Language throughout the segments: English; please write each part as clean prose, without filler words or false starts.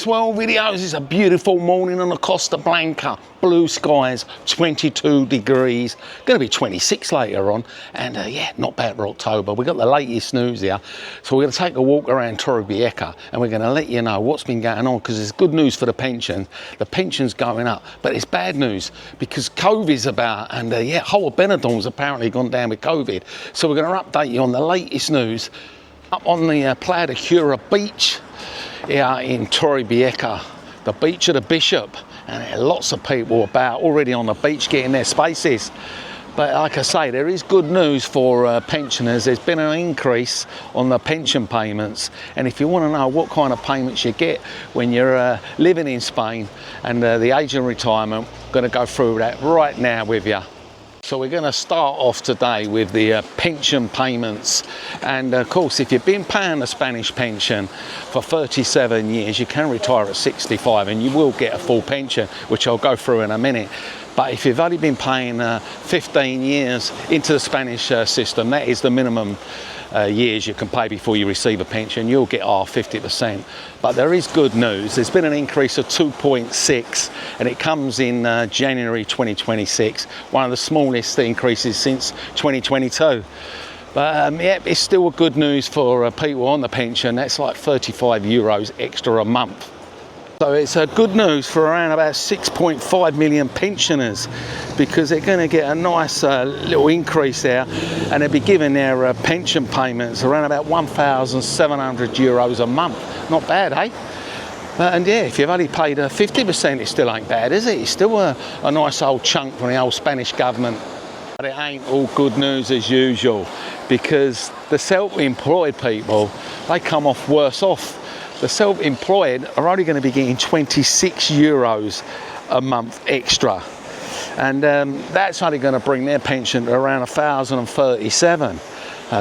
Nice world videos. It's a beautiful morning on the Costa Blanca. Blue skies, 22 degrees. Going to be 26 later on. And yeah, not bad for October. We've got the latest news here. So we're going to take a walk around Torrevieja and we're going to let you know what's been going on, because there's good news for the pension. The pension's going up, but it's bad news because COVID's about, and yeah, whole of Benidorm's apparently gone down with COVID. So we're going to update you on the latest news. Up on the Playa de Cura beach here in Torrevieja, the beach of the Bishop, and lots of people about already on the beach getting their spaces. But like I say, there is good news for pensioners. There's been an increase on the pension payments, and if you want to know what kind of payments you get when you're living in Spain and the age of retirement, I'm going to go through that right now with you. So we're going to start off today with the pension payments, and of course if you've been paying a Spanish pension for 37 years you can retire at 65 and you will get a full pension, which I'll go through in a minute. But if you've only been paying 15 years into the Spanish system, that is the minimum years you can pay before you receive a pension, you'll get our 50%. But there is good news. There's been an increase of 2.6 and it comes in January 2026, one of the smallest increases since 2022. But yeah, it's still good news for people on the pension. That's like 35 euros extra a month. So it's good news for around about 6.5 million pensioners, because they're going to get a nice little increase there, and they'll be given their pension payments around about 1,700 euros a month. Not bad, eh? And yeah, if you've only paid 50%, it still ain't bad, is it? It's still a nice old chunk from the old Spanish government. But it ain't all good news as usual, because the self-employed people, they come off worse off. The self-employed are only going to be getting 26 euros a month extra, and that's only going to bring their pension to around 1,037.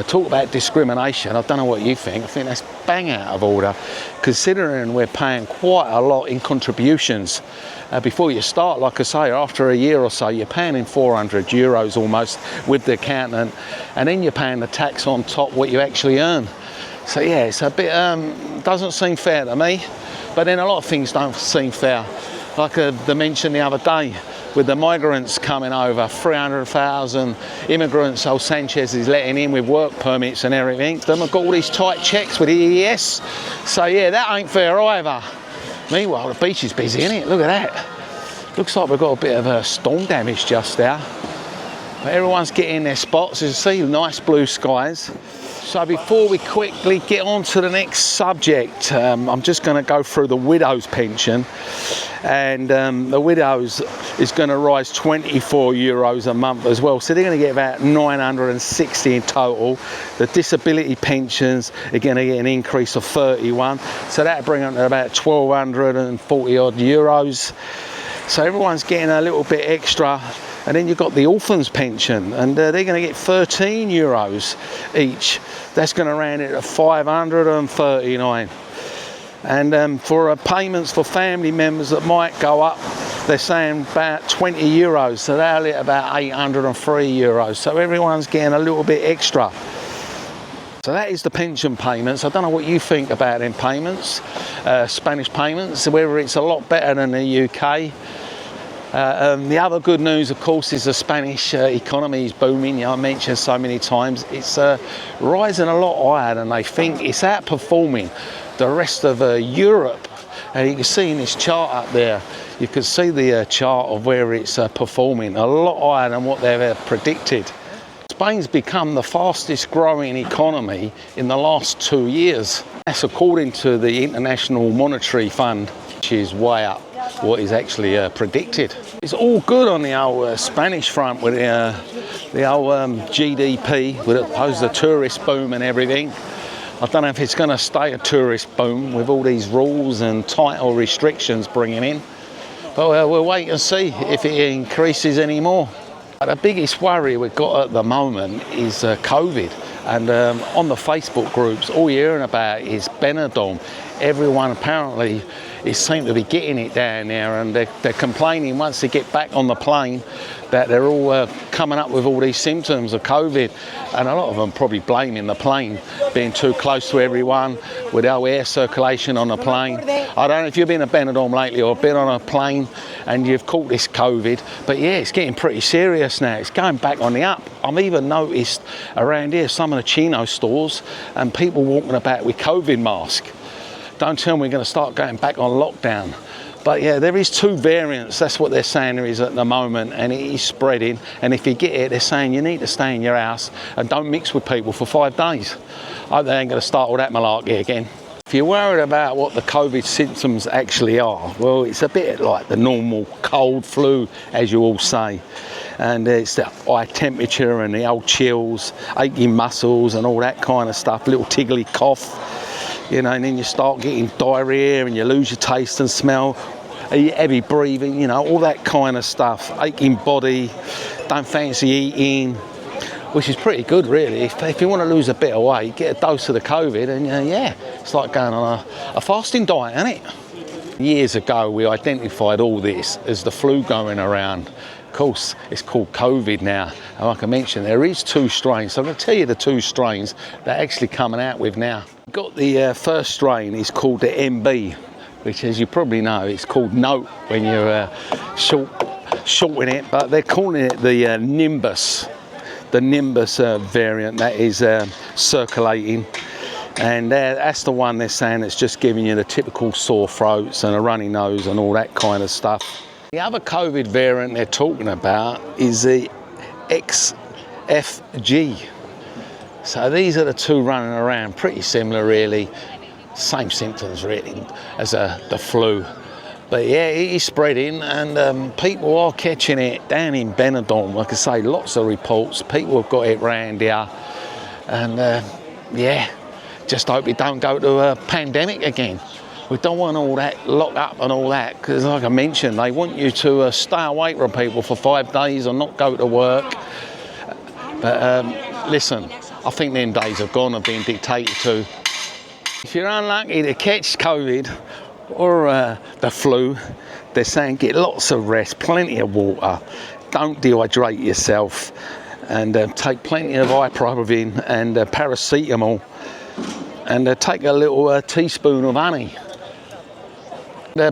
Talk about discrimination. I don't know what you think. I think that's bang out of order, considering we're paying quite a lot in contributions. Before you start, like I say, after a year or so, you're paying in 400 euros almost with the accountant, and then you're paying the tax on top what you actually earn. So yeah, it's a bit, doesn't seem fair to me, but then a lot of things don't seem fair. Like they mentioned the other day with the migrants coming over, 300,000 immigrants old Sanchez is letting in with work permits and everything. They've got all these tight checks with the EES. So yeah, that ain't fair either. Meanwhile, the beach is busy, isn't it? Look at that. Looks like we've got a bit of storm damage just there. But everyone's getting their spots. As you see, nice blue skies. So before we quickly get on to the next subject, I'm just going to go through the widow's pension, and the widow's is going to rise 24 euros a month as well, so they're going to get about 960 in total. The disability pensions are going to get an increase of 31, so that'll bring them to about 1,240 odd euros. So everyone's getting a little bit extra. And then you've got the orphans pension, and they're going to get 13 euros each. That's going to round it to 539. And for payments for family members that might go up, they're saying about 20 euros. So they'll hit about 803 euros. So everyone's getting a little bit extra. So that is the pension payments. I don't know what you think about them payments, Spanish payments, whether it's a lot better than the UK. The other good news, of course, is the Spanish economy is booming. You know, I mentioned so many times. It's rising a lot higher than they think. It's outperforming the rest of Europe. And you can see in this chart up there, you can see the chart of where it's performing a lot higher than what they've predicted. Spain's become the fastest growing economy in the last 2 years. That's according to the International Monetary Fund, which is way up what is actually predicted. It's all good on the old Spanish front with the old GDP, with the tourist boom and everything. I don't know if it's going to stay a tourist boom with all these rules and tighter restrictions bringing in, but we'll wait and see if it increases anymore. But the biggest worry we've got at the moment is COVID, and on the Facebook groups all you're hearing about is Benidorm. everyone apparently is seem to be getting it down there, and they're complaining once they get back on the plane that they're all coming up with all these symptoms of COVID, and a lot of them probably blaming the plane being too close to everyone with our air circulation on the plane. I don't know if you've been to Benidorm lately or been on a plane and you've caught this COVID, but yeah, it's getting pretty serious now. It's going back on the up. I've even noticed around here some of the Chino stores and people walking about with COVID masks. Don't tell me we're going to start going back on lockdown. But yeah, there is 2 variants. That's what they're saying there is at the moment, and it is spreading. And if you get it, they're saying you need to stay in your house and don't mix with people for 5 days. I hope they ain't going to start all that malarkey again. If you're worried about what the COVID symptoms actually are, well, it's a bit like the normal cold flu, as you all say. And it's the high temperature and the old chills, aching muscles and all that kind of stuff, little tiggly cough. You know, and then you start getting diarrhea and you lose your taste and smell, heavy breathing, you know, all that kind of stuff. Aching body, don't fancy eating, which is pretty good really. If you want to lose a bit of weight, get a dose of the COVID and yeah, it's like going on a fasting diet, isn't it? Years ago, we identified all this as the flu going around. Of course, it's called COVID now. And like I mentioned, there is 2 strains. So I'm going to tell you the 2 strains they're actually coming out with now. Got the first strain is called the MB, which, as you probably know, it's called Note when you're shorting it, but they're calling it the Nimbus. The Nimbus variant that is circulating. And that's the one they're saying that's just giving you the typical sore throats and a runny nose and all that kind of stuff. The other COVID variant they're talking about is the XFG. So these are the 2 running around, pretty similar really, same symptoms really as the flu. But yeah, it is spreading and people are catching it down in Benidorm. Like I say, lots of reports, people have got it round here. And yeah, just hope we don't go to a pandemic again. We don't want all that locked up and all that, because like I mentioned, they want you to stay away from people for 5 days or not go to work. But listen, I think them days are gone of being dictated to. If you're unlucky to catch COVID or the flu, they're saying get lots of rest, plenty of water, don't dehydrate yourself, and take plenty of ibuprofen and paracetamol, and take a little teaspoon of honey.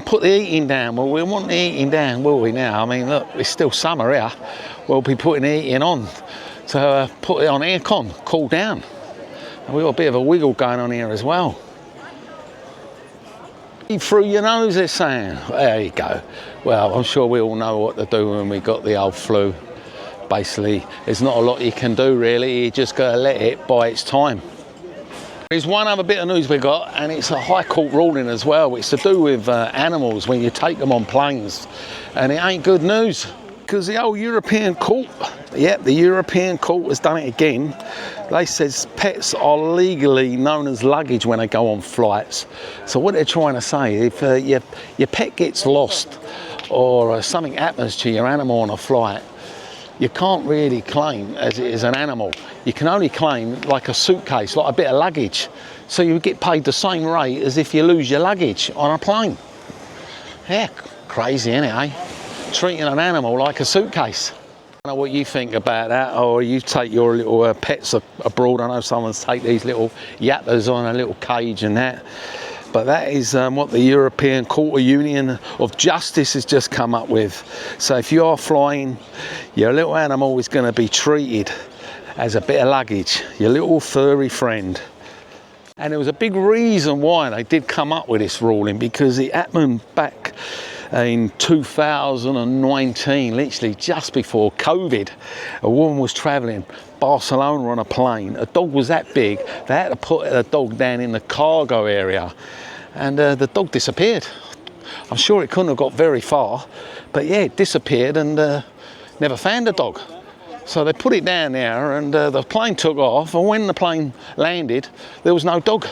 Put the eating down. Well, we want the eating down, will we now? I mean, look, it's still summer here. We'll be putting the eating on. So put it on aircon, cool down. And we've got a bit of a wiggle going on here as well. Eat through your nose, they're saying. There you go. Well, I'm sure we all know what to do when we got the old flu. Basically, there's not a lot you can do really. You just got to let it bide its time. There's one other bit of news we got, and it's a High Court ruling as well. It's to do with animals when you take them on planes, and it ain't good news because the old European Court, yep, the European Court has done it again. They says pets are legally known as luggage when they go on flights. So what they're trying to say, if your pet gets lost or something happens to your animal on a flight, you can't really claim as it is an animal. You can only claim like a suitcase, like a bit of luggage. So you get paid the same rate as if you lose your luggage on a plane. Yeah, crazy, isn't it, eh? Treating an animal like a suitcase. I don't know what you think about that, or you take your little pets abroad. I know someone's take these little yappers on a little cage and that. But that is what the European Court of Union of Justice has just come up with. So if you are flying, your little animal is going to be treated as a bit of luggage, your little furry friend. And there was a big reason why they did come up with this ruling, because it happened back in 2019, literally just before COVID. A woman was travelling Barcelona on a plane. A dog was that big, they had to put the dog down in the cargo area, and the dog disappeared. I'm sure it couldn't have got very far, but yeah, it disappeared and never found the dog. So they put it down there and the plane took off, and when the plane landed, there was no dog.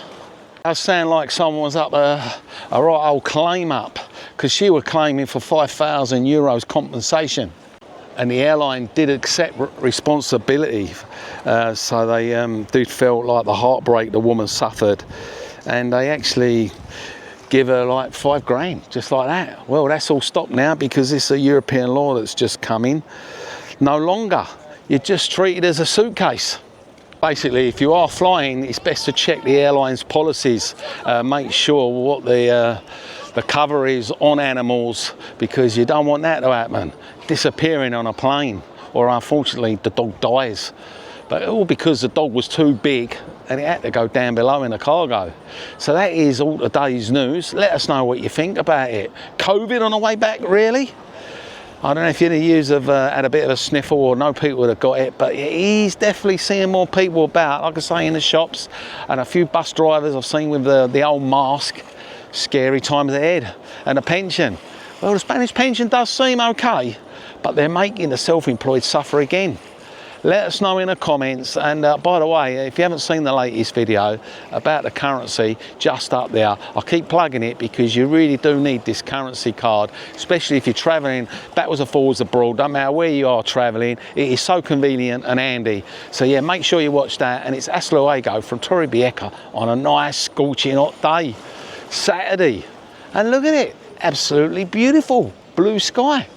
I sound like someone was up a right old claim up, because she was claiming for €5,000 compensation. And the airline did accept responsibility, so they did feel like the heartbreak the woman suffered, and they actually give her like 5 grand, just like that. Well, that's all stopped now because it's a European law that's just come in. No longer, you're just treated as a suitcase. Basically, if you are flying, it's best to check the airline's policies, make sure what the cover is on animals, because you don't want that to happen. Disappearing on a plane, or unfortunately the dog dies. But all because the dog was too big and it had to go down below in the cargo. So that is all today's news. Let us know what you think about it. COVID on the way back, really? I don't know if any of you have had a bit of a sniffle or know people that have got it, but he's definitely seeing more people about, like I say, in the shops, and a few bus drivers I've seen with the old mask. Scary times ahead. And the pension. Well, the Spanish pension does seem okay, but they're making the self-employed suffer again. Let us know in the comments, and by the way, if you haven't seen the latest video about the currency, just up there, I'll keep plugging it because you really do need this currency card, especially if you're travelling backwards and forwards abroad. Don't matter where you are travelling, it is so convenient and handy. So yeah, make sure you watch that. And it's hasta luego from Torrevieja on a nice scorching hot day, Saturday. And look at it, absolutely beautiful blue sky.